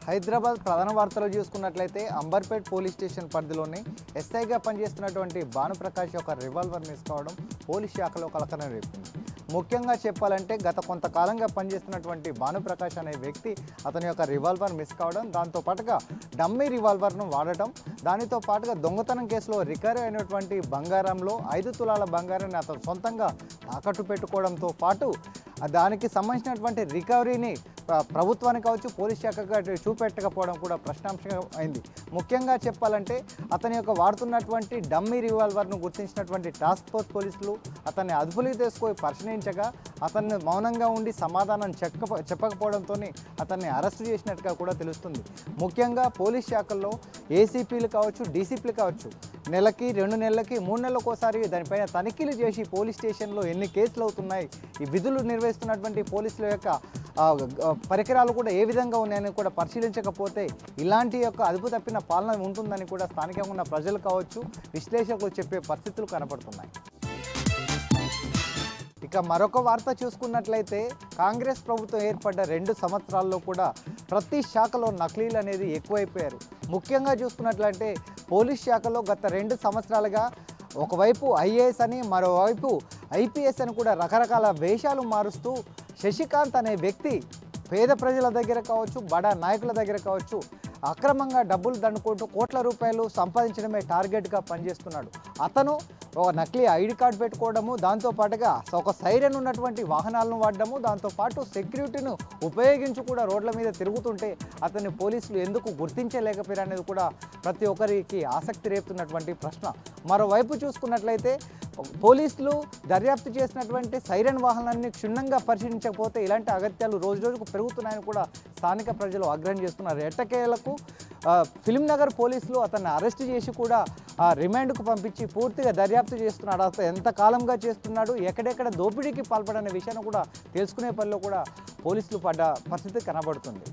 హైదరాబాద్ ప్రధాన వార్తలు చూసుకున్నట్లయితే అంబర్పేట్ పోలీస్ స్టేషన్ పరిధిలోని ఎస్ఐగా పనిచేస్తున్నటువంటి భానుప్రకాష్ యొక్క రివాల్వర్ మిస్ కావడం పోలీస్ శాఖలో కలకలం రేపింది. ముఖ్యంగా చెప్పాలంటే గత కొంతకాలంగా పనిచేస్తున్నటువంటి భానుప్రకాష్ అనే వ్యక్తి అతని యొక్క రివాల్వర్ మిస్ కావడం, దాంతో పాటుగా డమ్మీ రివాల్వర్ను వాడటం, దానితో పాటుగా దొంగతనం కేసులో రికవరీ అయినటువంటి బంగారంలో 5 తులాల బంగారాన్ని అతను సొంతంగా తాకట్టు పెట్టుకోవడంతో పాటు దానికి సంబంధించినటువంటి రికవరీని ప్రభుత్వానికి కావచ్చు పోలీస్ శాఖగా చూపెట్టకపోవడం కూడా ప్రశ్నాంశంగా అయింది. ముఖ్యంగా చెప్పాలంటే అతని యొక్క వాడుతున్నటువంటి డమ్మీ రివాల్వర్ను గుర్తించినటువంటి టాస్క్ ఫోర్స్ పోలీసులు అతన్ని అదుపులోకి తీసుకొని పరిశీలించగా అతన్ని మౌనంగా ఉండి సమాధానం చెప్పకపోవడంతో అతన్ని అరెస్టు చేసినట్టుగా కూడా తెలుస్తుంది. ముఖ్యంగా పోలీస్ శాఖల్లో ఏసీపీలు కావచ్చు, డీసీపీలు కావచ్చు, నెలకి 2 నెలలకి 3 నెలలకు ఒకసారి దానిపైన తనిఖీలు చేసి పోలీస్ స్టేషన్లో ఎన్ని కేసులు అవుతున్నాయి, ఈ విధులు నిర్వహిస్తున్నటువంటి పోలీసుల యొక్క పరికరాలు కూడా ఏ విధంగా ఉన్నాయని కూడా పరిశీలించకపోతే ఇలాంటి యొక్క అదుపు తప్పిన పాలన ఉంటుందని కూడా స్థానికంగా ఉన్న ప్రజలు కావచ్చు, విశ్లేషకులు చెప్పే పరిస్థితులు కనపడుతున్నాయి. ఇక మరొక వార్త చూసుకున్నట్లయితే కాంగ్రెస్ ప్రభుత్వం ఏర్పడ్డ 2 సంవత్సరాల్లో కూడా ప్రతి శాఖలో నకిలీలు అనేది ఎక్కువైపోయారు. ముఖ్యంగా చూసుకున్నట్లయితే పోలీస్ శాఖలో గత 2 సంవత్సరాలుగా ఒకవైపు ఐఏఎస్ అని మరోవైపు ఐపీఎస్ అని కూడా రకరకాల వేషాలు మారుస్తూ శశికాంత్ అనే వ్యక్తి పేద ప్రజల దగ్గర కావచ్చు, బడా నాయకుల దగ్గర కావచ్చు అక్రమంగా డబ్బులు దండుకుంటూ కోట్ల రూపాయలు సంపాదించడమే టార్గెట్గా పనిచేస్తున్నాడు. అతను ఒక నకిలీ ఐడి కార్డు పెట్టుకోవడము, దాంతోపాటుగా ఒక సైరన్ ఉన్నటువంటి వాహనాలను వాడడము, దాంతోపాటు సెక్యూరిటీను ఉపయోగించి కూడా రోడ్ల మీద తిరుగుతుంటే అతన్ని పోలీసులు ఎందుకు గుర్తించలేకపోయారు అనేది కూడా ప్రతి ఒక్కరికి ఆసక్తి రేపుతున్నటువంటి ప్రశ్న. మరోవైపు చూసుకున్నట్లయితే పోలీసులు దర్యాప్తు చేసినటువంటి సైరన్ వాహనాన్ని క్షుణ్ణంగా పరిశీలించకపోతే ఇలాంటి అగత్యాలు రోజు రోజుకు పెరుగుతున్నాయని కూడా స్థానిక ప్రజలు ఆగ్రహం చేస్తున్నారు. ఎట్టకేలకు ఫిలింనగర్ పోలీసులు అతన్ని అరెస్ట్ చేసి కూడా రిమాండ్కు పంపించి పూర్తిగా దర్యాప్తు చేస్తున్నాడు. అతను ఎంత కాలంగా చేస్తున్నాడు, ఎక్కడెక్కడ దోపిడీకి పాల్పడనే విషయాన్ని కూడా తెలుసుకునే పనిలో కూడా పోలీసులు పడ్డ పరిస్థితి కనబడుతుంది.